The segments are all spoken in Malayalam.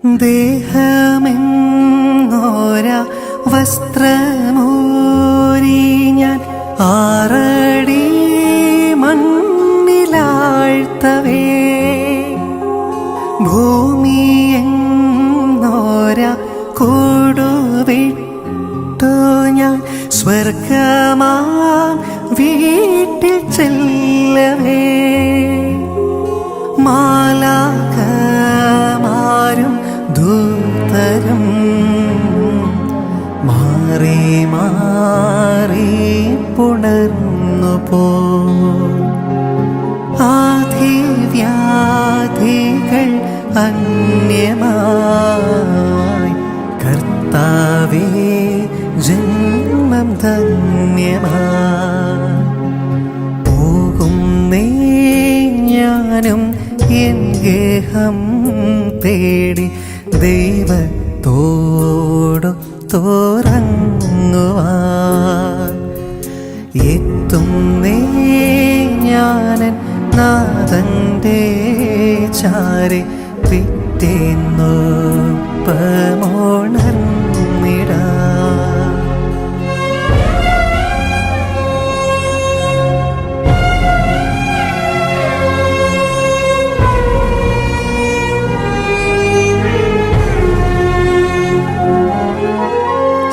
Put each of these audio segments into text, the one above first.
ദേഹമെന്നോര വസ്ത്രമൂരി ഞാൻ 6 അടി മണ്ണിലാഴ്ത്തവേ, ഭൂമിയെന്നോര കൂടുവിട്ടു ഞാൻ സ്വർഗമാം വീട്ടിൽ ചെല്ലവേ, മാലാഖമാരും ദൂതരും മാറി മാറി പുണർന്നു പോ, ആധിവ്യാധികൾ അന്യമായി കർത്താവേ ജന്മം ധന്യമായി, പോകുന്നേ ഞാനും എൻ ഗേഹം തേടി ദൈവത്തോടൊത്തുറങ്ങുവാൻ, എത്തുന്നേ ഞാനൻ നാഥന്റെ ചാരെ പിറ്റേന്നൊപ്പമുണർന്നിടാ.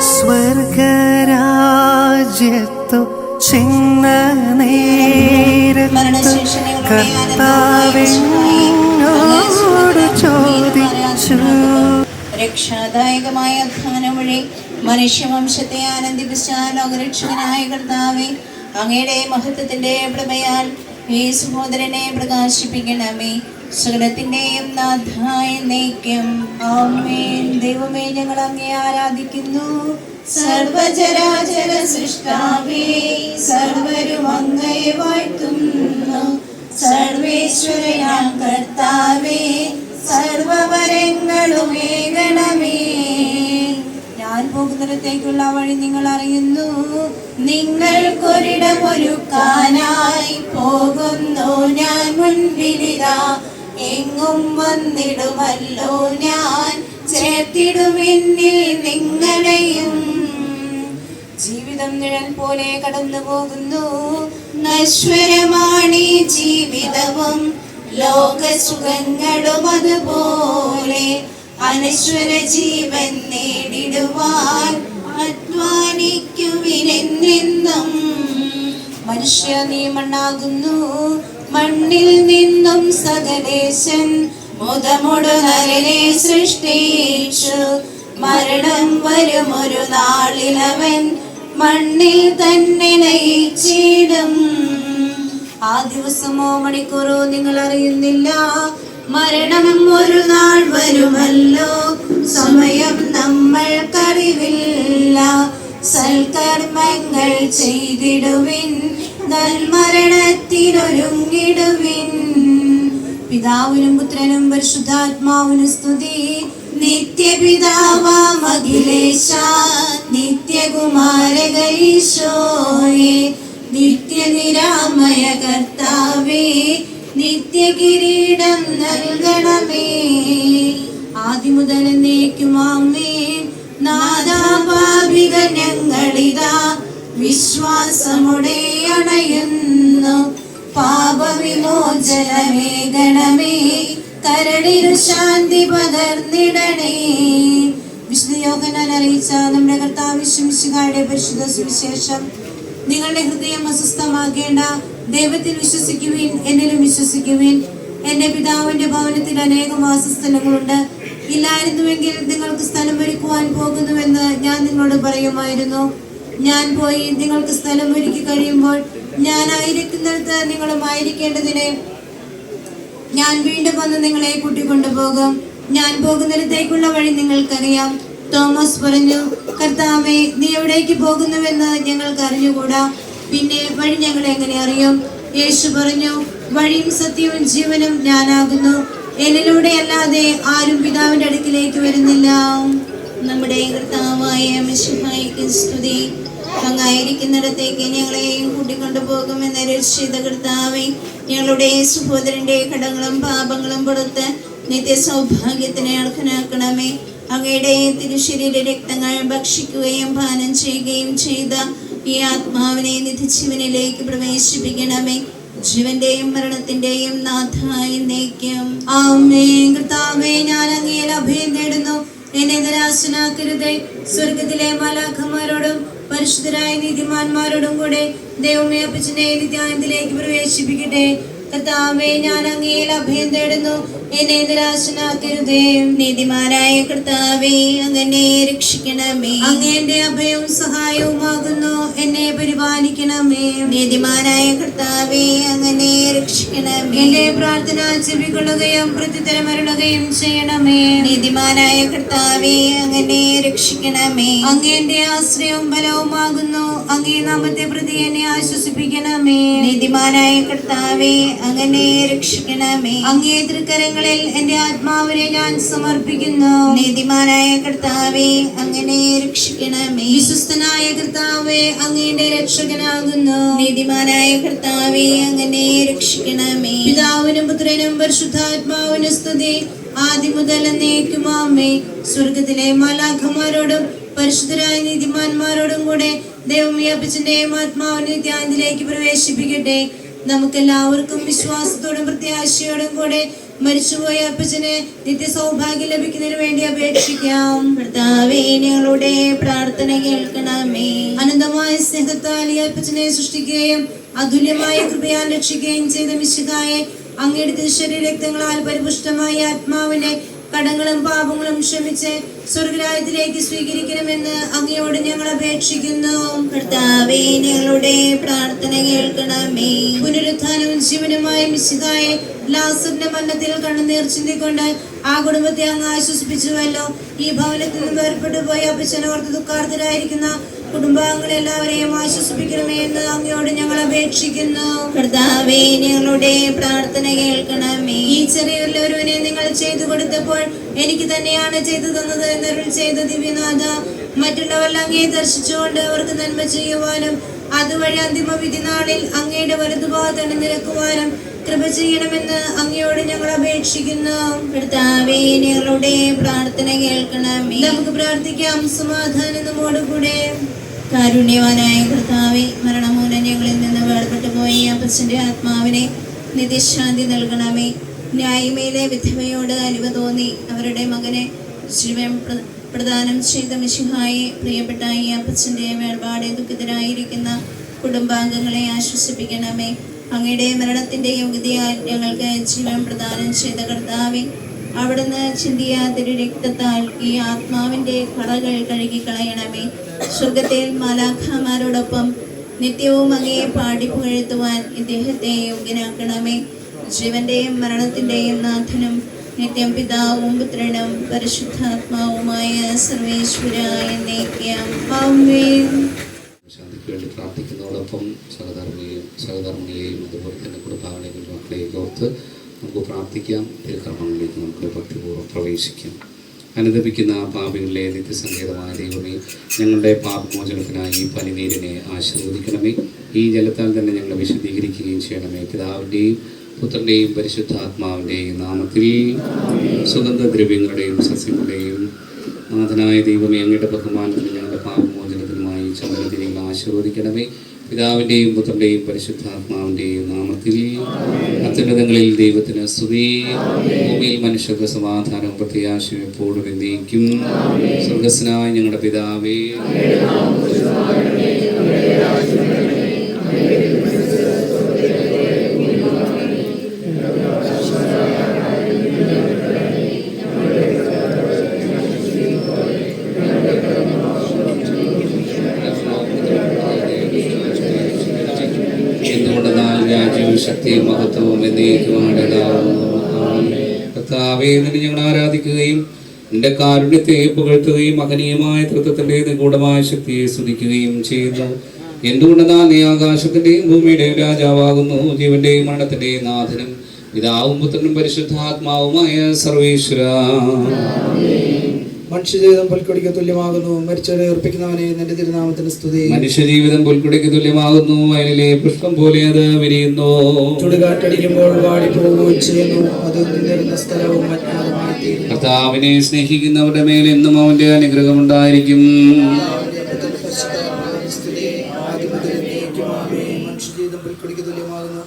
സ്വർഗരാജ്യത്തു ചെന്ന നേരത്ത് കർത്താവിനോട് ചോദിച്ചു, രക്ഷാദായകമായ ഉത്ഥാനം വഴി മനുഷ്യവംശത്തെ ആനന്ദിപ്പിച്ച ലോകരക്ഷകനായ കർത്താവേ, അങ്ങയുടെ മഹത്വത്തിന്റെ പ്രഭയാൽ ഈ സഹോദരനെ പ്രകാശിപ്പിക്കണമേ. സകലത്തിന്റെയും നാഥായ നയിക്കും. ആമേൻ. ദൈവമേ, ഞങ്ങൾ അങ്ങയെ ആരാധിക്കുന്നു. സർവചരാചര സൃഷ്ടാവേ, സർവരും അങ്ങയെ വാഴ്ത്തുന്നു. സർവേശ്വരനാം കർത്താവേ, സർവവരങ്ങളും ഏകണമേ. ഞാൻ പോകുന്നിടത്തേക്കുള്ള വഴി നിങ്ങൾ അറിയുന്നു. നിങ്ങൾക്കൊരിടമൊരുക്കാനായി പോകുന്നു ഞാൻ മുൻപിലിതാ. എങ്ങും വന്നിടുമല്ലോ ഞാൻ, ചേർത്തിടുമെന്നിൽ നിങ്ങളെയും. ജീവിതം നിഴൽ പോലെ കടന്നു പോകുന്നു, നശ്വരമാണീ ജീവിതവും ലോകസുഖങ്ങളും അതുപോലെ. അനശ്വര ജീവൻ നേടിടുവാൻ അധ്വാനിക്കുവിനെന്നും. മനുഷ്യ നീ മണ്ണാകുന്നു, മണ്ണിൽ നിന്നും സകലേശൻ മുതമൊടു നരനെ സൃഷ്ടിച്ചു. മരണം വരുമൊരു നാളിലവൻ മണ്ണിൽ തന്നെ നയിച്ചിടും. ആ ദിവസമോ മണിക്കൂറോ നിങ്ങൾ അറിയുന്നില്ല, മരണം ഒരു നാൾ വരുമല്ലോ. സമയം നമ്മൾക്കറിവില്ല. സൽക്കർമ്മങ്ങൾ ചെയ്തിടുവിൻ, നൽമരണത്തിനൊരുങ്ങിടുവിൻ. പിതാവിനും പുത്രനും പരിശുദ്ധാത്മാവിനും സ്തുതി. നിത്യപിതാവാം അഖിലേശ, നിത്യകുമാരകരീശോയേ, നിത്യനിരാമയ കർത്താവേ, നിത്യകിരീടം നൽകണമേ. ആദിമുതൽ എന്നേക്കും ആമേൻ. നാദാപാപിക ഞങ്ങളിതാ വിശ്വാസമുടെ അണയുന്നു. പാപവിമോചനമേകണമേ, കരടിനു ശാന്തി പകർന്നിടണേ. വിശുദ്ധ യോഹന്നാൻ അറിയിച്ച നമ്മുടെ കർത്താവ് മിശിഹായുടെ പരിശുദ്ധ സുവിശേഷം. നിങ്ങളുടെ ഹൃദയം അസ്വസ്ഥമാക്കേണ്ട, ദൈവത്തിൽ വിശ്വസിക്കുവിൻ, എന്നിലും വിശ്വസിക്കുവിൻ. എന്റെ പിതാവിന്റെ ഭവനത്തിൽ അനേകം വാസസ്ഥലങ്ങളുണ്ട്. ഇല്ലായിരുന്നുവെങ്കിൽ നിങ്ങൾക്ക് സ്ഥലം ഒരുക്കുവാൻ പോകുന്നുവെന്ന് ഞാൻ നിങ്ങളോട് പറയുമായിരുന്നു. ഞാൻ പോയി നിങ്ങൾക്ക് സ്ഥലം ഒരുക്കി കഴിയുമ്പോൾ ഞാൻ ആയിരിക്കുന്നിടത്ത് നിങ്ങളും ആയിരിക്കേണ്ടതിന് ഞാൻ വീണ്ടും വന്ന് നിങ്ങളെ കൂട്ടിക്കൊണ്ടുപോകും. ഞാൻ പോകുന്നിടത്തേക്കുള്ള വഴി നിങ്ങൾക്കറിയാം. തോമസ് പറഞ്ഞു, കർത്താവേ, നീ എവിടേക്ക് പോകുന്നുവെന്ന് ഞങ്ങൾക്ക് അറിഞ്ഞുകൂടാ, പിന്നെ വഴി ഞങ്ങൾ എങ്ങനെ അറിയും? യേശു പറഞ്ഞു, വഴിയും സത്യവും ജീവനും ഞാനാകുന്നു. എന്നിലൂടെ അല്ലാതെ ആരും പിതാവിന്റെ അടുക്കിലേക്ക് വരുന്നില്ല. നമ്മുടെ കർത്താവായ മിശിഹായ്ക്ക് സ്തുതി. അങ്ങായിരിക്കുന്നിടത്തേക്ക് ഞങ്ങളെയും കൂട്ടിക്കൊണ്ടുപോകുമെന്ന രക്ഷിത കർത്താവേ, ഞങ്ങളുടെ സഹോദരന്റെ കടങ്ങളും പാപങ്ങളും പുറത്ത് നിത്യ സൗഭാഗ്യത്തിനെ അർഹനാക്കണമേ. അങ്ങയുടെ തിരുശരീര രക്തങ്ങൾ ഭക്ഷിക്കുകയും പാനം ചെയ്യുകയും ചെയ്ത ഈ ആത്മാവിനെ നിത്യജീവനിലേക്ക് പ്രവേശിപ്പിക്കണമേ. ജീവന്റെയും മരണത്തിന്റെയും നാഥായി എന്നേക്കും. ആമേൻ. കർത്താവേ, ഞാൻ അങ്ങയിൽ അഭയം തേടുന്നു. എന്നെ നിരാശനാക്കരുതേ. സ്വർഗത്തിലെ മാലാഖമാരോടും പരിശുദ്ധരായ നീതിമാന്മാരോടും കൂടെ ദൈവമേ അപ്പച്ചനെ നിത്യാനന്ദത്തിലേക്ക് പ്രവേശിപ്പിക്കട്ടെ. കർത്താവേ, ഞാൻ അങ്ങയിൽ അഭയം തേടുന്നു. എന്നെ നിരാശനാക്കരുതേ. നീതിമാനായ കർത്താവേ, അങ്ങനെ രക്ഷിക്കണമേ. അങ്ങ് എന്റെ അഭയവും സഹായവുമാകുന്നു. എന്നെ പരിപാലിക്കണമേ. നീതിമാനായ കർത്താവേ, അങ്ങനെ രക്ഷിക്കണമേ. എന്റെ പ്രാർത്ഥന ചെവികൊള്ളുകയും പ്രത്യുത്തരമരുളുകയും ചെയ്യണമേ. നീതിമാനായ കർത്താവേ, അങ്ങനെ രക്ഷിക്കണമേ. അങ്ങ് എന്റെ ആശ്രയവും ബലവുമാകുന്നു. അങ്ങേ നാമത്തെ പ്രതി എന്നെ ആശ്വസിപ്പിക്കണമേ. നീതിമാനായ കർത്താവേ, അങ്ങനെ രക്ഷിക്കണമേ. അങ്ങേ തൃക്കരങ്ങളിൽ എന്റെ ആത്മാവിനെ ഞാൻ സമർപ്പിക്കുന്നു. നീതിമാനായ കർത്താവേ, അങ്ങനെ രക്ഷിക്കണമേ. വിശ്വസ്തനായ കർത്താവേ, അങ്ങയുടെ രക്ഷകനാകുന്നു. നീതിമാനായ കർത്താവേ, അങ്ങനെ രക്ഷിക്കണമേ. പിതാവിനും പുത്രനും പരിശുദ്ധാത്മാവിനും സ്തുതി, ആദ്യം മുതൽ എന്നേക്കും ആമേൻ. സ്വർഗത്തിലെ മാലാഖമാരോടും പരിശുദ്ധരായ നീതിമാന്മാരോടും കൂടെ ദൈവമേ അപ്പച്ചന്റെയും ആത്മാവിനെ നിത്യാനന്ദത്തിലേക്ക് പ്രവേശിപ്പിക്കട്ടെ. നമുക്കെല്ലാവർക്കും വിശ്വാസത്തോടും പ്രത്യാശയോടും കൂടെ മരിച്ചുപോയ അപ്പച്ചന് നിത്യ സൗഭാഗ്യം ലഭിക്കുന്നതിന് വേണ്ടി അപേക്ഷിക്കാം. കർത്താവേ, ഞങ്ങളുടെ പ്രാർത്ഥന കേൾക്കണമേ. അനന്തമായ സ്നേഹത്താൽ ഈ അപ്പച്ചനെ സൃഷ്ടിക്കുകയും അതുല്യമായ കൃപയാൽ രക്ഷിക്കുകയും ചെയ്ത മിശിഹായെ, അങ്ങയുടെ തിരുശരീര രക്തങ്ങളാൽ പരിപുഷ്ടമായ ആത്മാവിനെ കടങ്ങളും പാപങ്ങളും ക്ഷമിച്ച് സ്വർഗരാജ്യത്തിലേക്ക് സ്വീകരിക്കണമെന്ന് അങ്ങയോട് ഞങ്ങൾ അപേക്ഷിക്കുന്നു. കർത്താവേ, ഞങ്ങളുടെ പ്രാർത്ഥന കേൾക്കണമേ. പുനരുത്ഥാനവും ജീവനുമായ മിശിഹായെ, ലാസറിന്റെ മരണത്തിൽ കണ്ണുനീർ ചിന്തിക്കൊണ്ട് ആ കുടുംബത്തെ അങ്ങ് ആശ്വസിപ്പിച്ചുവല്ലോ. ഈ ഭവനത്തിൽ നിന്ന് വേർപെട്ടു പോയ അപ്പച്ചനോർത്ത് ദുഃഖാർത്തരായിരിക്കുന്ന കുടുംബാംഗങ്ങളെല്ലാവരെയും ആശ്വസിപ്പിക്കണമേ എന്ന് അങ്ങയോട് ഞങ്ങൾ അപേക്ഷിക്കുന്നു. കർത്താവേ, ഞങ്ങളുടെ പ്രാർത്ഥന കേൾക്കണമേ. ഈ ചെറിയൊരുവനെ നിങ്ങൾ ചെയ്തു കൊടുത്തപ്പോൾ എനിക്ക് തന്നെയാണ് ചെയ്തു തന്നത് എന്നരുൾ ചെയ്ത ദിവ്യനാഥ, മറ്റുള്ളവർ അങ്ങയെ ദർശിച്ചുകൊണ്ട് അവർക്ക് നന്മ ചെയ്യുവാനും അതുവഴി അന്തിമ വിധി നാളിൽ അങ്ങയുടെ വലതുഭാഗത്ത് നിരക്കുവാനും കൃപ ചെയ്യണമെന്ന് അങ്ങയോട് ഞങ്ങൾ അപേക്ഷിക്കുന്നു. കർത്താവേ, ഞങ്ങളുടെ പ്രാർത്ഥന കേൾക്കണമേ. നമുക്ക് പ്രാർത്ഥിക്കാം. സമാധാനം നമ്മോടുകൂടെ. കാരുണ്യവാനായ കർത്താവേ, മരണമൂലം ഞങ്ങളിൽ നിന്ന് വേർപെട്ടു പോയി അപ്പച്ചന്റെ ആത്മാവിനെ നിത്യശാന്തി നൽകണമേ. ന്യായമേലെ വിധവയോട് അലിവ തോന്നി അവരുടെ മകനെ ജീവൻ പ്രദാനം ചെയ്ത മിശിഹായെ, പ്രിയപ്പെട്ട ഈ അപ്പച്ചന്റെ വേർപാടെ ദുഃഖിതരായിരിക്കുന്ന കുടുംബാംഗങ്ങളെ ആശ്വസിപ്പിക്കണമേ. അങ്ങയുടെ മരണത്തിന്റെ യോഗ്യതയാൽ ഞങ്ങൾക്ക് ജീവൻ പ്രദാനം ചെയ്ത കർത്താവേ, അവിടുന്ന് ചിന്തിയ തിരുരക്തത്താൽ ഈ ആത്മാവിന്റെ കളകൾ കഴുകിക്കളയണമേ. സ്വർഗത്തിൽ മാലാഖമാരോടൊപ്പം നിത്യവും അങ്ങയെ പാടി പുകഴ്ത്തുവാൻ ഇദ്ദേഹത്തെ യോഗ്യനാക്കണമേ. ജീവന്റെയും മരണത്തിന്റെയും നാഥനും നിത്യം പിതാവും പുത്രനും പരിശുദ്ധാത്മാവുമായ സർവേശ്വരായ എന്നേക്കും ആമേൻ. ശാന്തിക്ക് വേണ്ടി പ്രാർത്ഥിക്കുന്നതോടൊപ്പം സഹധർമ്മിയെയും അതുപോലെ തന്നെ കുടുംബാംഗങ്ങളെയും മക്കളെയും ഓർത്ത് നമുക്ക് പ്രാർത്ഥിക്കാം. തിരുക്കർമ്മങ്ങളിലേക്ക് നമുക്ക് ഭക്തിപൂർവ്വം പ്രവേശിക്കാം. അനുദപിക്കുന്ന പാപികളിലെ നിത്യസങ്കേതമായ ദൈവമേ, ഞങ്ങളുടെ പാപമോചനത്തിനായി ഈ പനിനീരിനെ ആശീർവദിക്കണമേ. ഈ ജലത്താൽ തന്നെ ഞങ്ങളെ വിശുദ്ധീകരിക്കുകയും ചെയ്യണമേ. പിതാവിൻ്റെയും പുത്രൻ്റെയും പരിശുദ്ധാത്മാവിൻ്റെയും നാമത്തിൽ സുഗന്ധദ്രവ്യങ്ങളുടെയും സസ്യങ്ങളുടെയും നാഥനായ ദൈവമേ, അങ്ങയുടെ ബഹുമാനത്തിന് ഞങ്ങളുടെ പാപമോചനത്തിനുമായി ചമലത്തിൽ ഞങ്ങൾ ആശീർവദിക്കണമേ. പിതാവിൻ്റെയും പുത്രൻ്റെയും പരിശുദ്ധാത്മാവിൻ്റെയും നാമത്തിൽ. അത്യുന്നതങ്ങളിൽ ദൈവത്തിന് സ്തുതി, ഭൂമിയിൽ മനുഷ്യർക്ക് സമാധാനവും പ്രത്യാശയും എപ്പോഴും എന്നേക്കും. സ്വർഗ്ഗസ്ഥനായ ഞങ്ങളുടെ പിതാവേ, ശക്തിയും മഹത്വവും കർത്താവേ, നിന്നെ ഞങ്ങൾ ആരാധിക്കുകയും നിന്റെ കാരുണ്യത്തെ പുകഴ്ത്തുകയും മഹനീയമായ തൃത്വത്തിന്റെ നിഗൂഢമായ ശക്തിയെ സ്തുതിക്കുകയും ചെയ്യുന്നു. എന്തുകൊണ്ടെന്നാൽ നീ ആകാശത്തിന്റെയും ഭൂമിയുടെയും രാജാവാകുന്നു. ജീവന്റെയും മരണത്തിന്റെയും നാഥനും പിതാവും പുത്രനും പരിശുദ്ധാത്മാവുമായ സർവേശ്വര. മനുഷ്യജീവിതം പുൽക്കൊടിക്ക് തുല്യമാകുന്നു. മരിച്ചവരെ ഉറപ്പിക്കുന്നവനെ നിന്റെ തിരുനാമത്തിന് സ്തുതി. മനുഷ്യജീവിതം പുൽക്കൊടിക്ക് തുല്യമാകുന്നു, വയലിലെ പുഷ്പം പോലെ അത് വിരിയുന്നു. ചുടുകാറ്റടിക്കുമ്പോൾ വാടിപ്പോവുകയും ചെയ്യുന്നു, അത് നിന്നിരുന്ന സ്ഥലവും അജ്ഞാതമായി തീരുന്നു. കർത്താവിനെ സ്നേഹിക്കുന്നവരുടെ മേൽ എന്നും അവന്റെ അനുഗ്രഹം ഉണ്ടായിരിക്കും. മനുഷ്യജീവിതം പുൽക്കൊടിക്ക് തുല്യമാകുന്നു,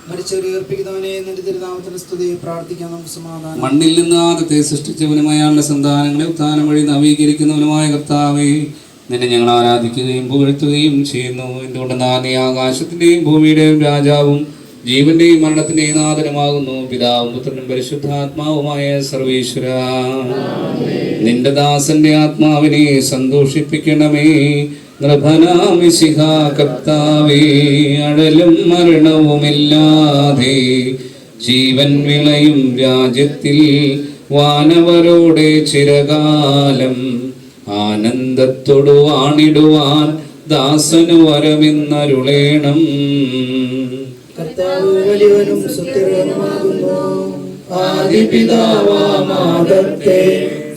മരിച്ചവരെ ഉറപ്പിക്കുന്നവനെ നിന്റെ തിരുനാമത്തിന് സ്തുതി. പ്രാർത്ഥിക്കാം നമുക്ക് സമാധാനം. മണ്ണിൽ നിന്ന് ആദ്യത്തെ സൃഷ്ടിച്ചവനും അയാളുടെ സന്താനങ്ങളെ ഉത്ഥാനം വഴി നവീകരിക്കുന്നവനുമായ കർത്താവേ, നിന്നെ ഞങ്ങൾ ആരാധിക്കുകയും പുകഴ്ത്തുകയും ചെയ്യുന്നു. എന്തുകൊണ്ടെന്നാൽ നീ ആകാശത്തിന്റെയും ഭൂമിയുടെയും രാജാവും ജീവന്റെയും മരണത്തിന്റെയും നാഥനുമാകുന്നു. പിതാവും പുത്രനും പരിശുദ്ധാത്മാവുമായ സർവേശ്വര, നിന്റെ ദാസന്റെ ആത്മാവിനെ സന്തോഷിപ്പിക്കണമേ. നൃഭനാമിശിഹ കർത്താവേ, അഴലും മരണവുമില്ലാതെ ജീവൻ വിളയും രാജ്യത്തിൽ വാനവരോടെ ചിരകാലം ആനന്ദത്തോടു വാണിടുവാൻ ദാസനു വരമെന്നരുളേണം. കർത്താവ് വലിയവനും സുസ്ഥിരനുമാകുന്നു. ആദിപിതാവാമാദത്തെ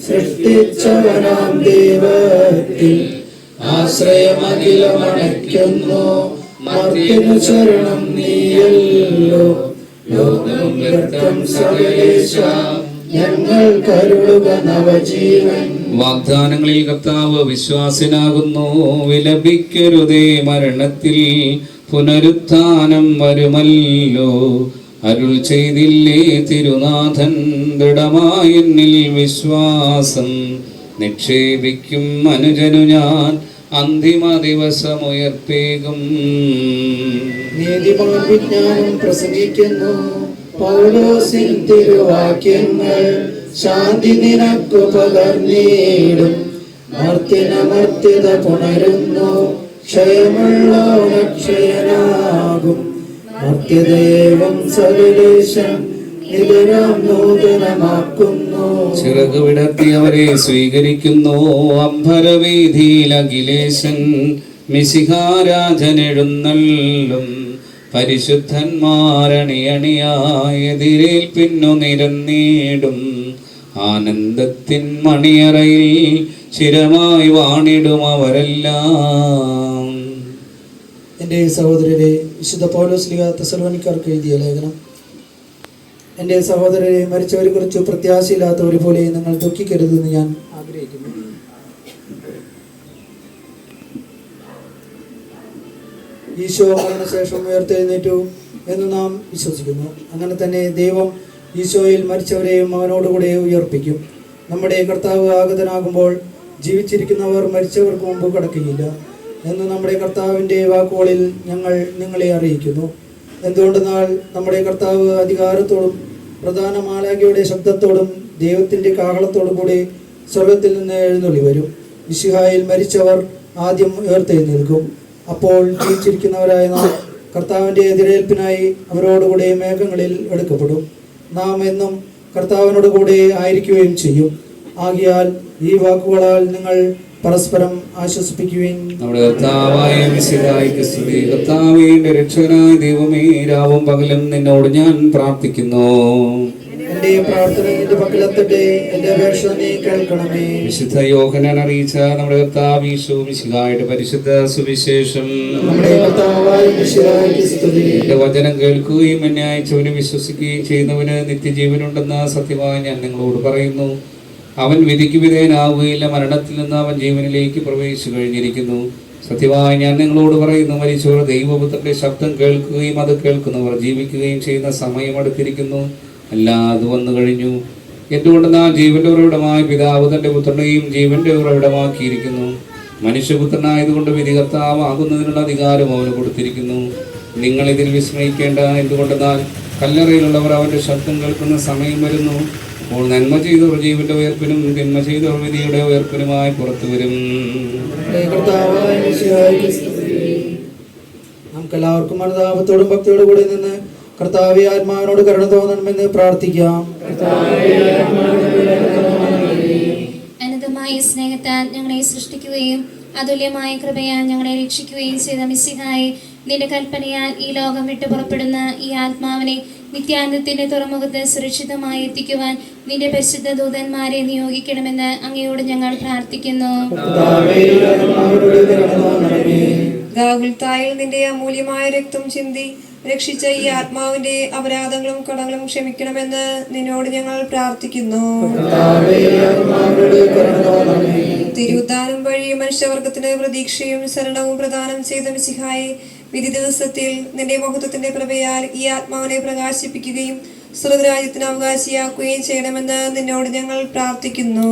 സൃഷ്ടിച്ചവനാം ദൈവത്തിൽ ആശ്രയമഖിലമണയ്ക്കുന്നു. മർത്യനു ശരണം നീയല്ലോ. ലോകം വ്യർത്ഥം സകലേശ, ഞങ്ങൾ കരുളുക നവജീവൻ. വാഗ്ദാനങ്ങളിൽ കർത്താവ് വിശ്വാസനാകുന്നു. വിലപിക്കരുതേ, മരണത്തിൽ പുനരുത്ഥാനം വരുമല്ലോ. അരുൾ ചെയ്തില്ലേ തിരുനാഥൻ, ദൃഢമായ എന്നിൽ വിശ്വാസം നിക്ഷേപിക്കും അനുജനു ഞാൻ അന്തിമ ദിവസമുയർപ്പേകും. നീതിമാൻ വിജ്ഞാനം പ്രസംഗിക്കുന്നു, പൗലോസിൻ തിരുവാക്യങ്ങൾ ശാന്തി നിനക്കു പകർന്നിടും. മർത്യനമർത്യത പുണരുന്നു, ക്ഷയമുള്ളോനക്ഷയനാകും. മർത്യദേവം സകലേശം നിതരാം നൂതനമാക്കുന്നു. ചിറക് വിടർത്തിയവരെ സ്വീകരിക്കുന്നു, അംബരവീതിയിൽ അഖിലേശൻ മിശിഹാരാജനെഴുന്നള്ളും. പരിശുദ്ധന്മാരണിയണിയായ എതിരേൽപ്പിന്നു നിരന്നീടും. ആനന്ദത്തിൻ മണിയറയിൽ ചിരമായി വാണിടും അവരെല്ലാം. എൻ്റെ സഹോദരരെ, വിശുദ്ധ പൗലോസ് ശ്ലീഹ തെസ്സലോനിക്കർക്ക് എഴുതിയ ലേഖനം. എൻ്റെ സഹോദരരെ, മരിച്ചവരെ കുറിച്ച് പ്രത്യാശയില്ലാത്തവർ പോലെ നിങ്ങൾ ദുഃഖിക്കരുതെന്ന് ഞാൻ ആഗ്രഹിക്കുന്നു. ഈശോ മരണശേഷം ഉയർത്തെഴുന്നേറ്റു എന്ന് നാം വിശ്വസിക്കുന്നു. അങ്ങനെ തന്നെ ദൈവം ഈശോയിൽ മരിച്ചവരെയും അവനോടുകൂടെ ഉയർപ്പിക്കും. നമ്മുടെ കർത്താവ് ആഗതനാകുമ്പോൾ ജീവിച്ചിരിക്കുന്നവർ മരിച്ചവർക്ക് മുമ്പ് കടക്കുകയില്ല എന്ന് നമ്മുടെ കർത്താവിൻ്റെ വാക്കുകളിൽ ഞങ്ങൾ നിങ്ങളെ അറിയിക്കുന്നു. എന്തുകൊണ്ടെന്നാൽ നമ്മുടെ കർത്താവ് അധികാരത്തോടും പ്രധാന മാലാഖയുടെ ശബ്ദത്തോടും ദൈവത്തിൻ്റെ കാഹളത്തോടും കൂടി സ്വർഗത്തിൽ നിന്ന് എഴുന്നള്ളി വരും. മിശിഹായിൽ മരിച്ചവർ ആദ്യം ഉയർത്തെഴുന്നേൽക്കും. അപ്പോൾ ജീവിച്ചിരിക്കുന്നവരായ നാം കർത്താവിൻ്റെ എതിരേൽപ്പിനായി അവരോടുകൂടെ മേഘങ്ങളിൽ എടുക്കപ്പെടും. നാം എന്നും കർത്താവിനോട് കൂടെ ആയിരിക്കുകയും ചെയ്യും. ആകിയാൽ ഈ വാക്കുകളാൽ നിങ്ങൾ പരസ്പരം ആശ്വസിപ്പിക്കുകയും. നമ്മുടെ കർത്താവായ മിശിഹായ്ക്ക് സ്തുതി. കർത്താവേ, എന്റെ രക്ഷകനായ ദൈവമേ, രാവും പകലും നിന്നോട് ഞാൻ പ്രാർത്ഥിക്കുന്നു. എന്റെ പ്രാർത്ഥന നിന്റെ പക്കലെത്തട്ടെ, എന്റെ അപേക്ഷ നീ കേൾക്കണമേ. വിശുദ്ധ യോഹന്നാൻ അറിയിച്ച നമ്മുടെ കർത്താവ് ഈശോ മിശിഹായുടെ പരിശുദ്ധ സുവിശേഷം. നമ്മുടെ കർത്താവായ മിശിഹായ്ക്ക് സ്തുതി. എന്റെ വചനം കേൾക്കുകയും എന്നെ അയച്ചവന് വിശ്വസിക്കുകയും ചെയ്യുന്നവന് നിത്യജീവനുണ്ടെന്ന് സത്യമായി ഞാൻ നിങ്ങളോട് പറയുന്നു. അവൻ വിധിക്ക് വിധേയനാവുകയില്ല, മരണത്തിൽ നിന്ന് അവൻ ജീവനിലേക്ക് പ്രവേശിച്ചു കഴിഞ്ഞിരിക്കുന്നു. സത്യമായി ഞാൻ നിങ്ങളോട് പറയുന്നു, മരിച്ചവർ ദൈവപുത്രന്റെ ശബ്ദം കേൾക്കുകയും അത് കേൾക്കുന്നവർ ജീവിക്കുകയും ചെയ്യുന്ന സമയം അടുത്തിരിക്കുന്നു. എല്ലാം അത് വന്നു കഴിഞ്ഞു. എന്തുകൊണ്ടെന്നാൽ ജീവന്റെ ഉറവിടമായ പിതാവ് തന്റെ പുത്രനെയും ജീവന്റെ ഉറവിടമാക്കിയിരിക്കുന്നു. മനുഷ്യപുത്രനായതുകൊണ്ട് വിധികർത്താവാകുന്നതിനുള്ള അധികാരം അവന് കൊടുത്തിരിക്കുന്നു. നിങ്ങൾ ഇതിൽ വിസ്മയിക്കേണ്ട. എന്തുകൊണ്ടെന്നാൽ കല്ലറയിലുള്ളവർ അവന്റെ ശബ്ദം കേൾക്കുന്ന സമയം വരുന്നു. അപ്പോൾ നന്മ ചെയ്തവർ ജീവന്റെ ഉയർപ്പിനും തിന്മ ചെയ്തവർ വിധിയുടെ ഉയർപ്പിനുമായി പുറത്തു വരും. നമുക്കെല്ലാവർക്കും അനുതാപത്തോടും ഭക്തിയോടും കൂടി നിന്ന് കർത്താവേ, ആത്മാവിനോട് കരുണ തോന്നണമെന്ന് പ്രാർത്ഥിക്കാം. അനന്തമായ സ്നേഹത്താൽ ഞങ്ങളെ സൃഷ്ടിക്കുകയും അതുല്യമായ കൃപയാൽ ഞങ്ങളെ രക്ഷിക്കുകയും ചെയ്ത മിശിഹായെ, നിന്റെ കൽപ്പനയാൽ ഈ ലോകം വിട്ടു പുറപ്പെടുന്ന ഈ ആത്മാവിനെ നിത്യാനന്ദത്തിന്റെ തുറമുഖത്ത് സുരക്ഷിതമായി എത്തിക്കുവാൻ നിന്റെ പരിശുദ്ധ ദൂതന്മാരെ നിയോഗിക്കണമെന്ന് അങ്ങയോട് ഞങ്ങൾ പ്രാർത്ഥിക്കുന്നു. ഗാഗുൽത്തായിൽ നിന്റെ അമൂല്യമായ രക്തം ചിന്തി രക്ഷിച്ച ഈ ആത്മാവിന്റെ അപരാധങ്ങളും കടങ്ങളും ക്ഷമിക്കണമെന്ന് നിന്നോട് ഞങ്ങൾ പ്രാർത്ഥിക്കുന്നു. തിരുവുദ്ധാനം വഴി മനുഷ്യവർഗത്തിന് പ്രതീക്ഷയും ശരണവും പ്രദാനം ചെയ്ത മിശിഹായെ, വിധി ദിവസത്തിൽ നിന്റെ മഹത്വത്തിന്റെ പ്രഭയാൽ ഈ ആത്മാവിനെ പ്രകാശിപ്പിക്കുകയും സ്വർഗരാജ്യത്തിന് അവകാശിയാക്കുകയും ചെയ്യണമെന്ന് നിന്നോട് ഞങ്ങൾ പ്രാർത്ഥിക്കുന്നു.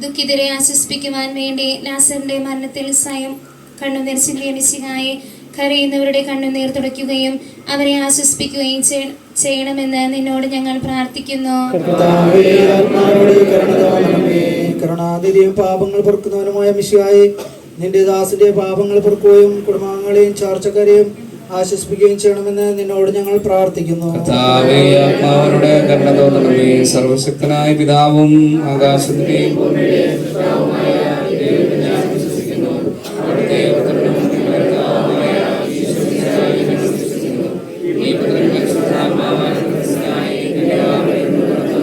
ദുഃഖിതരെ ആശ്വസിപ്പിക്കുവാൻ വേണ്ടി ലാസറിന്റെ മരണത്തിൽ സ്വയം കണ്ണുനീർ ചിന്തിയ മിശിഹായെ, കരയുന്നവരുടെ കണ്ണുനീർ തുടയ്ക്കുകയും അവരെ ആശ്വസിപ്പിക്കുകയും ചെയ്യണമെന്ന് നിന്നോട് ഞങ്ങൾ പ്രാർത്ഥിക്കുന്നു. കരുണാനിധിയും പാപങ്ങൾ പൊറുക്കുന്നവനുമായ മിശിഹായെ, നിന്റെ ദാസന്റെ പാപങ്ങൾ പൊറുക്കുകയും കുടുംബാംഗങ്ങളെയും ചാർച്ചക്കാരെയും ആശ്വസിപ്പിക്കുകയും ചെയ്യണമെന്ന് നിന്നോട് ഞങ്ങൾ പ്രാർത്ഥിക്കുന്നു. ആത്മാവരുടെ കരുണ തോന്നണമേ. സർവശക്തനായ പിതാവും ആകാശത്തിന്റെയും ഭൂമിയുടെയും സൃഷ്ടാവുമായ ദൈവത്തെ ഞാൻ വിശ്വസിക്കുന്നു. അവിടുത്തെ പുത്രനും പിതാവുമായ ഈശോമിശിഹായെ ഞാൻ വിശ്വസിക്കുന്നു. ഈ പുത്രൻ പരിശുദ്ധാത്മാവാൽ ക്രിസ്തുവിനായി കന്യകാമറിയത്തിൽ നിന്ന്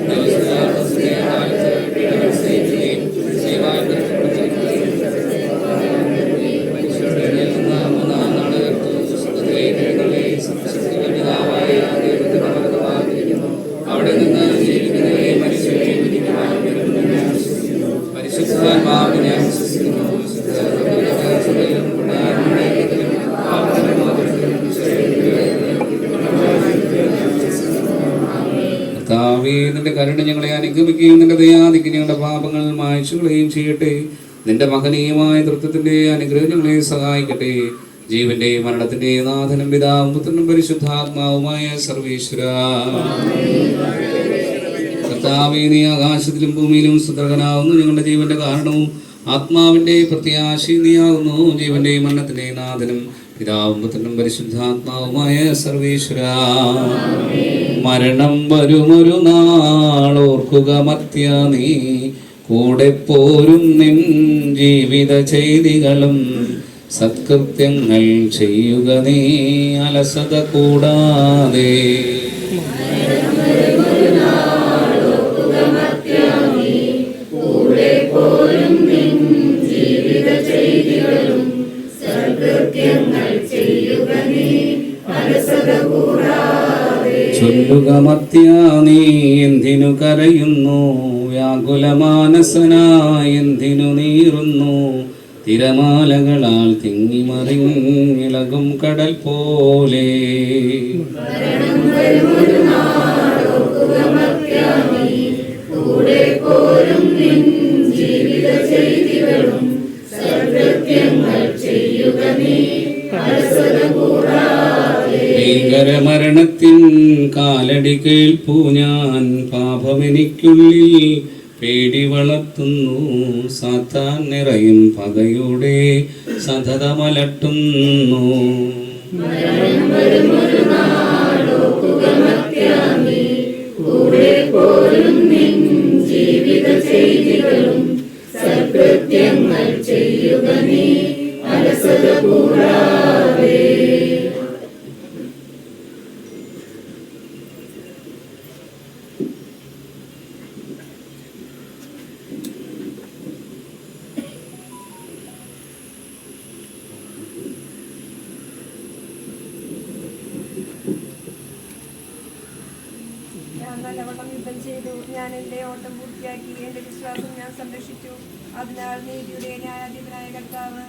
ദൈവത്തിന്റെ കാലത്ത് പീഡകൾ സഹിക്കുകയും ദൈവമായി പ്രത്യക്ഷപ്പെട്ടിരിക്കുകയും മനുഷ്യരുടെ ഇടയിൽ നിന്ന് മൂന്നാം നാൾ അവിടെ നിന്ന് ജീവിക്കുന്നവരെ മരിച്ചവരെയും പരിശുദ്ധാത്മാവിനെ ഞാൻ വിശ്വസിക്കുന്നു. കർത്താവേ, നിന്റെ കരുണ ഞങ്ങളെ അനുഗമിക്കുകയും നിന്റെ ദയാധിക്ക് ഞങ്ങളുടെ പാപങ്ങൾ മായ്ച്ചുകളയും ചെയ്യട്ടെ. നിന്റെ മഹനീയമായ തൃത്വത്തിന്റെ അനുഗ്രഹം ഞങ്ങളെ സഹായിക്കട്ടെ. ജീവന്റെ മരണത്തിന്റെ നാഥനും പിതാവും പുത്രനും പരിശുദ്ധാത്മാവുമായ സർവേശ്വരാ, കർത്താവേ, നീ ആകാശത്തിലും ഭൂമിയിലും സുതർകനാവുന്നു. ഞങ്ങളുടെ ജീവന്റെ കാരണവും ആത്മാവിന്റെ പ്രത്യാശയും നീയാകുന്നു. ജീവന്റെ മരണത്തിന്റെ നാഥനും പിതാവും പുത്രനും പരിശുദ്ധാത്മാവുമായ സർവേശ്വരാ, മരണം വരുമൊരു നാളോർക്കുക മർത്യ നീ, കൂടെ പോരും നിൻ ജീവിത ചെയ്തികളും സത്കൃത്യങ്ങൾ ചെയ്യുക നീ അലസത കൂടാതെ. ചൊല്ലുക മർത്യ നീ എന്തിനു കരയുന്നു, വ്യാകുലമാനസനായി എന്തിനു നീറുന്നു, തിരമാലകളാൽ തിങ്ങിമറിഞ്ഞിളകും കടൽ പോലെ. ഭീകരമരണത്തിൻ കാലടി കേൾപ്പു ഞാൻ, പാപമെനിക്കുള്ളിൽ പേടി വളർത്തുന്നു, സാത്താൻ നിറയും പകയുടെ സതതമലട്ടുന്നു. നല്ലവണ്ണം യുദ്ധം ചെയ്തു, ഞാൻ എൻ്റെ ഓട്ടം പൂർത്തിയാക്കി, എൻ്റെ വിശ്വാസം ഞാൻ സംരക്ഷിച്ചു. അതിനാൽ നീതിയുടെ ന്യായാധിപനായ കർത്താവ്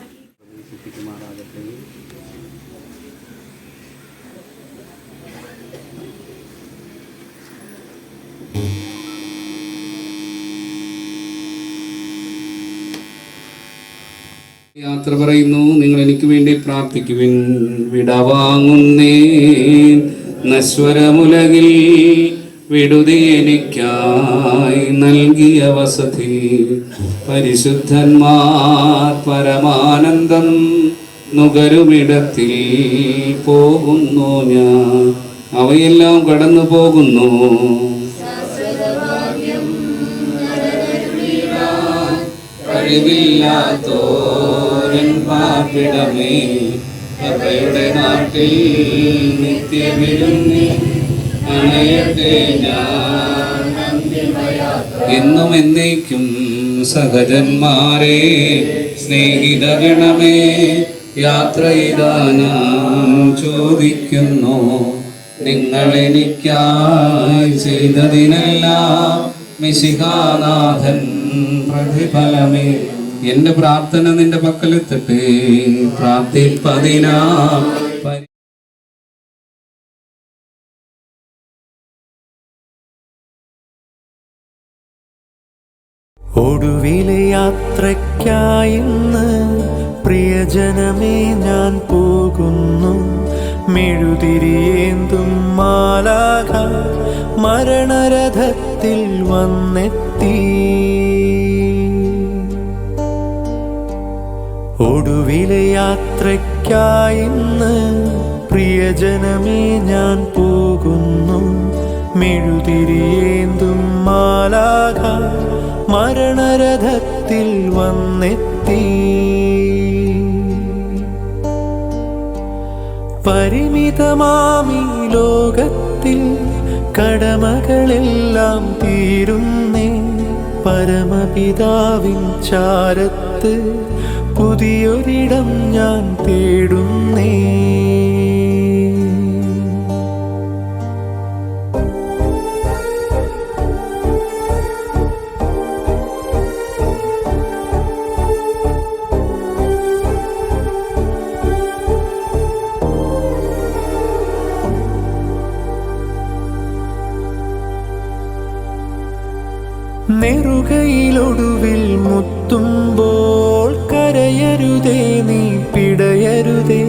യാത്ര പറയുന്നു. നിങ്ങൾ എനിക്ക് വേണ്ടി പ്രാർത്ഥിക്കുവിൻ. വിടവാങ്ങുന്നേ നശ്വരമുലകിൽ വിടുതി എനിക്കായി നൽകിയ വസതി, പരിശുദ്ധന്മാർ പരമാനന്ദം നുകരുമിടത്തിൽ പോകുന്നു ഞാൻ, അവയെല്ലാം കടന്നു പോകുന്നു. കഴിവില്ലാത്തോരൻ പാർപ്പിടമേ, അവയുടെ നാട്ടിൽ നിത്യവിരുന്നി അണയട്ടെ ഞാൻ എന്നും എന്നേക്കും സഹജന്മാരെ സ്നേഹിതഗണമേ യാത്ര ഇതാ ഞാൻ ചോദിക്കുന്നു നിങ്ങൾ എനിക്കായി ചെയ്തതിനെല്ലാം മിശിഹാനാഥൻ പ്രതിഫലമേ. എന്റെ പ്രാർത്ഥന നിന്റെ പക്കലെത്തട്ടെ, പ്രാർത്ഥിപ്പതിനാ ഒടുവിലെ യാത്രയ്ക്കായിന്ന് പ്രിയജനമേ ഞാൻ പോകുന്നു. മെഴുതിരിയേന്തും മാലാഖ മരണരഥത്തിൽ വന്നെത്തി. ഒടുവിലെ യാത്രയ്ക്കായിന്ന് പ്രിയജനമേ ഞാൻ പോകുന്നു. മെഴുതിരിയേന്തും മാലാഖ മരണരഥത്തിൽ വന്നെത്തി. പരിമിതമാമീ ലോകത്തിൽ കടമകളെല്ലാം തീരുന്നേ. പരമപിതാവിൻ ചാരത്ത് പുതിയൊരിടം ഞാൻ തേടുന്നേ. നെറുകയിലൊടുവിൽ മുത്തുമ്പോൾ കരയരുതേ നീ പിടയരുതേ.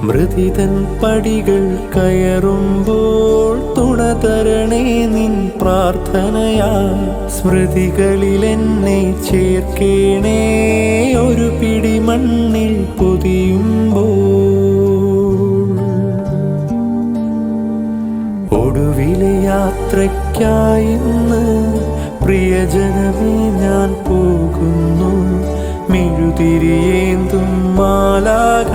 മൃതിതൻ പടികൾ കയറുമ്പോൾ തുണതരണേ നിൻ പ്രാർത്ഥനയാൽ. സ്മൃതികളിലെന്നെ ചേർക്കേണേ ഒരു പിടി മണ്ണിൽ പൊതിയുമ്പോൾ. ഒടുവിലെ യാത്രയ്ക്കായിന്ന് പ്രിയജനമേ ഞാൻ പോകുന്നു. മെഴുതിരിയേന്തും മാലാഖ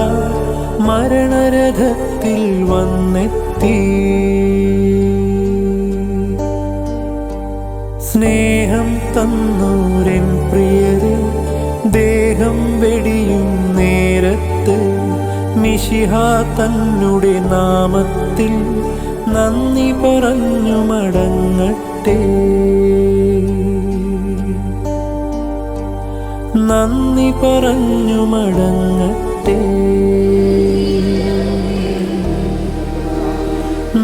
മരണരഥത്തിൽ വന്നെത്തി. സ്നേഹം തന്നോരൻ പ്രിയരെ ദേഹം വെടിയും നേരത്ത് മിശിഹാ തന്നുടെ നാമത്തിൽ നന്ദി പറഞ്ഞു മടങ്ങട്ടെ. നന്ദി പറഞ്ഞു മടങ്ങട്ടെ.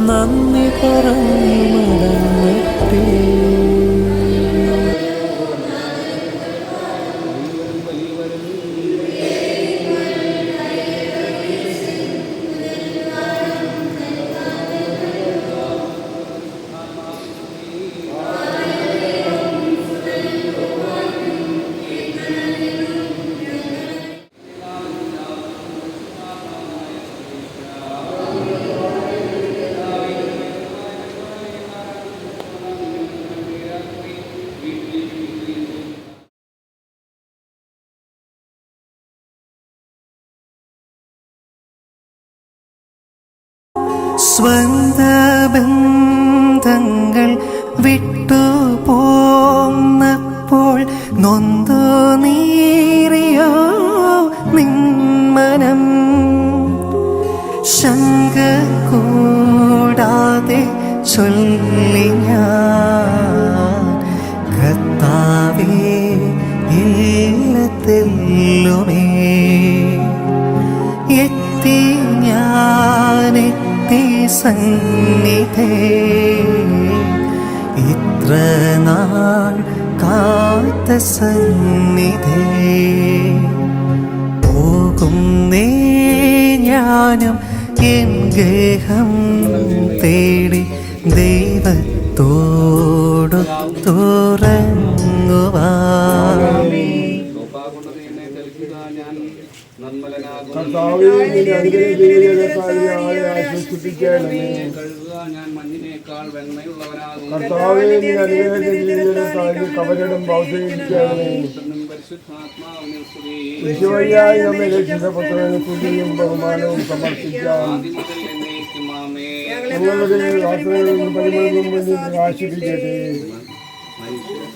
നന്ദി പറഞ്ഞു മടങ്ങട്ടെ. സ്വന്ത ബന്ധങ്ങൾ വിട്ടുപോന്നപ്പോൾ നൊന്തു നീറിയോ നിന്മനം. ശങ്ക കൂടാതെ ചൊല്ലി ഞാൻ കർത്താവേ ഇല്ലത്തെല്ലുമേ. എത്തി ഞാനെത്തി സന്നിധേ ഇത്ര നാൾ കാത്ത സന്നിധേ. പോകുന്നേ ഞാനും എൻ ഗേഹം തേടി ദൈവത്തോടു തുറങ്ങുവാൻ. നമ്മെ രക്ഷിതപുത്രന് തുല്യവും ബഹുമാനവും സമർപ്പിക്കാം.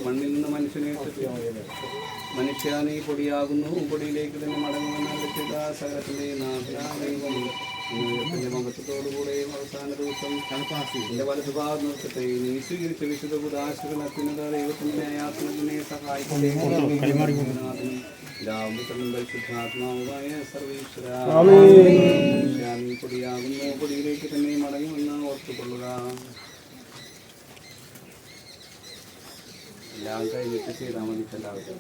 മണ്ണിൽ നിന്ന് മനുഷ്യനെ മനുഷ്യ നീ പൊടിയാകുന്നു, പൊടിയിലേക്ക് തന്നെ മടങ്ങുമെന്ന സകലത്തിന്റെ ദൈവം മഹത്വത്തോടുകൂടെയും അവസാന ദിവസം എന്റെ വലതുഭാഗം നിർത്തട്ടെ. നീ സ്വീകരിച്ച വിശുദ്ധ കുദാശകൾ അത്യുന്നത ദൈവത്തിന്റെ ന്യായാത്മകനെ സഹായിക്കുകയും പരിശുദ്ധാത്മാവുമായ സർവീശ്വര നീ പൊടിയാകുന്നു, പൊടിയിലേക്ക് തന്നെ മടങ്ങുമെന്ന് ഓർത്തുകൊള്ളുക. എല്ലാം കഴിഞ്ഞിട്ട് ചെയ്താൽ മതി. എല്ലാവരും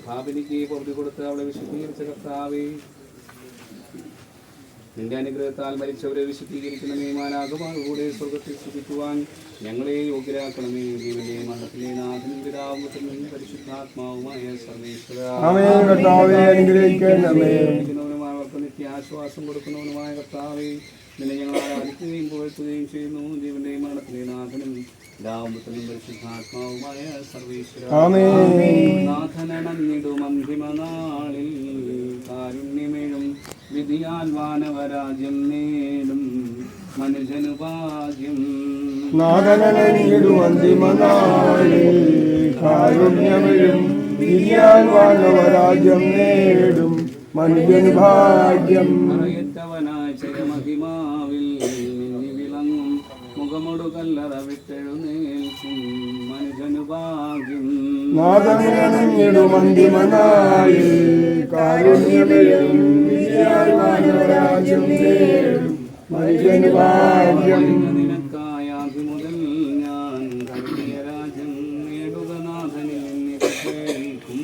ഭാവിനിക്ക് പൊറുതി കൊടുത്ത് അവളെ വിശുദ്ധീകരിച്ച കർത്താവേ, നിന്റെ അനുഗ്രഹത്താൽ മരിച്ചവരെ വിശുദ്ധീകരിക്കുന്ന നിയമാനാകുമാകൂടെ സ്വർഗത്തിൽ സ്തുതിക്കുവാൻ ഞങ്ങളെ യോഗ്യരാക്കണമേ. ജീവന്റെ മരണത്തിലെ നാഥനും പിതാവും പരിശുദ്ധാത്മാവുമായ സർവ്വേശ്വരനുമായ അവർക്ക് നിത്യാശ്വാസം കൊടുക്കുന്നവനുമായ കർത്താവേ, നിന്നെ ഞങ്ങൾ ആരാധിക്കുകയും പുകഴ്ത്തുകയും ചെയ്യുന്നു. ജീവന്റെ മരണത്തിലെ നാഥനും പിതാവും പരിശുദ്ധാത്മാവുമായ സർവ്വേശ്വര നാഥനടഞ്ഞിടും അന്തിമനാളിൽ കാരുണ്യമേഴും വിധിയാൽ വാനവരാജ്യം നേടും മനുജനു ഭാഗ്യം. നാഥനടഞ്ഞിടും അന്തിമനാളിൽ കാരുണ്യമേഴും വിധിയാൽ വാനവരാജ്യം നേടും മനുജനു ഭാഗ്യം. അറിയറ്റവനായ ചിരമഹിമാവിൽ വിളങ്ങും മുഖമൊടു കല്ലറ വിട്ടെഴുന്നേൽക്കും മനുജനു ഭാഗ്യം. നാഥനടഞ്ഞിടും അന്തിമനാളിൽ കാരുണ്യമേഴും വിധിയാൽ വാനവരാജ്യം നേടും മനുജനു ഭാഗ്യം. നിനക്കായാതി മുതൽ ഞാൻ കരുതിയ രാജ്യം നേടുക നാഥനിൽ നിൽക്കും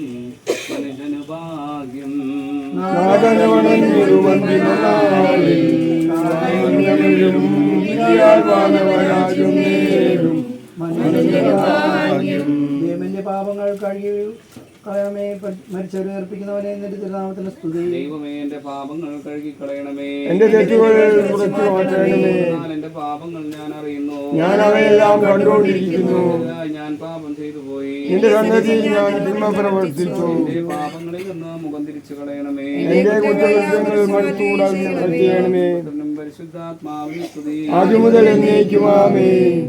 മനുജനു ഭാഗ്യം. നാഥനടഞ്ഞിടും അന്തിമനാളിൽ കാരുണ്യമേഴും വിധിയാൽ വാനവരാജ്യം നേടും മനുജനു ഭാഗ്യം. ദൈവന്റെ പാപങ്ങൾ കഴുകി കളയമേ, മരിച്ചവരെ അർപ്പിക്കുന്നവനെ നിന്റെ തിരുനാമത്തിന് സ്തുതി. ദൈവമേ, എന്റെ പാപങ്ങൾ കഴുകിക്കളയണമേ, എന്റെ തെറ്റുകൾ കുറച്ചു മാറ്റണമേ. എന്റെ പാപങ്ങൾ ഞാൻ അറിയുന്നു, ഞാൻ അവയെല്ലാം കണ്ടുകൊണ്ടിരിക്കുന്നു. ഞാൻ പാപം ചെയ്തു പോയി, നിന്റെ സന്നദ്ധിയിൽ ഞാൻ തിന്മ പ്രവർത്തിച്ചു. എന്റെ പാപങ്ങളിൽ നിന്ന് മുഖം തിരിച്ചു കളയണമേ, എന്റെ കുറ്റകൃത്യങ്ങൾ മടുത്തുകൂടാതെ ചെയ്യണമേ. പരിശുദ്ധാത്മാവിന് സ്തുതി, ആദ്യം മുതൽ എന്നേക്കും ആമേൻ.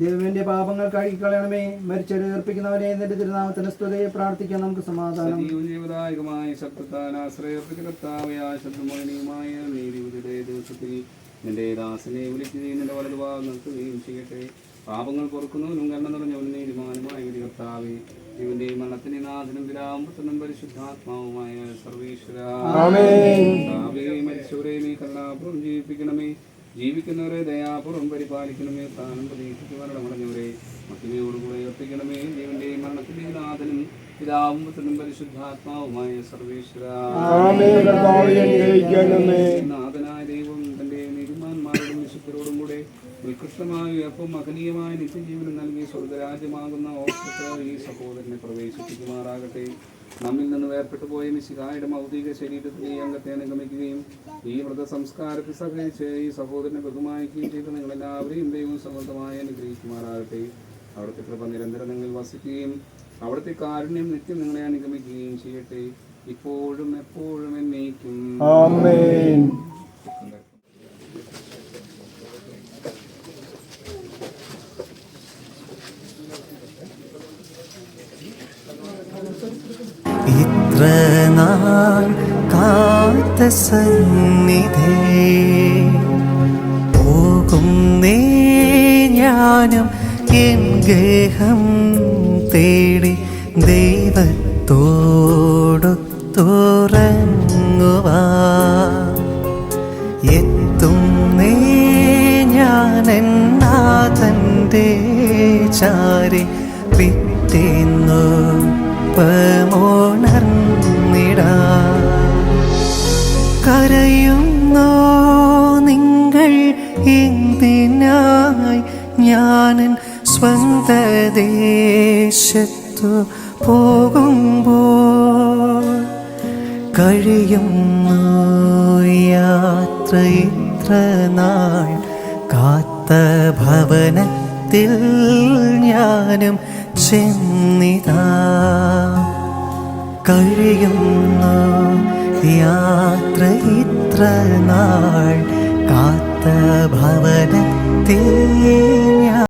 ദൈവന്റെ പാപങ്ങൾ കഴുകിക്കളയണമേ, മരിച്ചവരെ അർപ്പിക്കുന്നവനെ നിന്റെ തിരുനാമത്തിന് സ്തുതി. പ്രാർത്ഥിക്കാൻ നമുക്ക് സമാധാനം. ജീവദായകമായ ശബ്ദത്താൽ ആശ്രയപ്പെട്ട കർത്താവേ, ശബ്ദമോഹനീയമായ നീതിയുടെ ദിവസത്തിൽ നിന്റെ ദാസനെ വിളിക്കുകയും നിന്റെ വലതുഭാഗം നിർത്തുകയും ചെയ്യട്ടെ. പാപങ്ങൾ പൊറുക്കുന്നവനും കരുണ നിറഞ്ഞവനും നീതിമാനുമായ വിധി കർത്താവേ, ജീവന്റെ മരണത്തിന് നാഥനും പിതാവും പുത്രനും പരിശുദ്ധാത്മാവുമായ സർവ്വേശ്വര മരിച്ചവരെ നീ കരുണാപൂർവ്വം ജീവിപ്പിക്കണമേ, ജീവിക്കുന്നവരെ ദയാപൂർവ്വം പരിപാലിക്കണമേ. സ്ഥാനം പ്രതീക്ഷിച്ച് മരണമടഞ്ഞവരെ മഹിമയോടുകൂടെ ഉയർപ്പിക്കണമേ. ജീവന്റെ മരണത്തിന്റെ നാഥനും പിതാവും പുത്രനും പരിശുദ്ധാത്മാവുമായ സർവ്വേശ്വര നാഥനായ ദൈവം തന്റെ നീതിമാന്മാരോടും വിശുദ്ധരോടും കൂടെ ഉത്കൃഷ്ടമായ ഉയർപ്പും മഹനീയമായ നിത്യജീവനം നൽകി സ്വർഗരാജ്യമാകുന്ന ഓർക്കത്ത് ഈ സഹോദരനെ പ്രവേശിപ്പിക്കുമാറാകട്ടെ. നമ്മിൽ നിന്ന് വേർപെട്ടു പോയ മിശിഹായുടെ ഭൗതിക ശരീരത്തിൽ ഈ അംഗത്തെ അനുഗമിക്കുകയും ഈ വ്രതസംസ്കാരത്തിൽ സഹകരിച്ച് ഈ സഹോദരനെ ബഹുമാനിക്കുകയും ചെയ്ത് നിങ്ങളെല്ലാവരെയും ദൈവം സമൃദ്ധമായി അനുഗ്രഹിക്കുമാറാകട്ടെ. അവിടുത്തെ കൃപ നിരന്തരം നിങ്ങൾ വസിക്കുകയും അവിടുത്തെ കാരുണ്യം നിത്യം നിങ്ങളെ അനുഗമിക്കുകയും ചെയ്യട്ടെ, ഇപ്പോഴും എപ്പോഴും എന്നേക്കും ആമേൻ. ഇത്ര നാൾ കാത്ത സന്നിധേ പോകുന്നേ ഞാനും എൻ ഗേഹം തേടി ദൈവത്തോടു തുറങ്ങുവാ. എത്തുന്നേ ഞാനെൻ നാഥന്റെ ചാരി വിട്ടേന്നു പമോണർന്നിടാ. കരയുന്നോ നിങ്ങൾ എന്തിനായി? ഞാനൻ സ്വന്ത ദേശത്തു പോകുമ്പോൾ കഴിയുന്നു യാത്ര ഇത്ര നാൾ കാത്ത ഭവനത്തിൽ ഞാനും ചെന്നിതാ. കഴിയുന്നു യാത്ര ഇത്ര നാൾ കാത്ത കാത്ത ഭവനത്തിൽ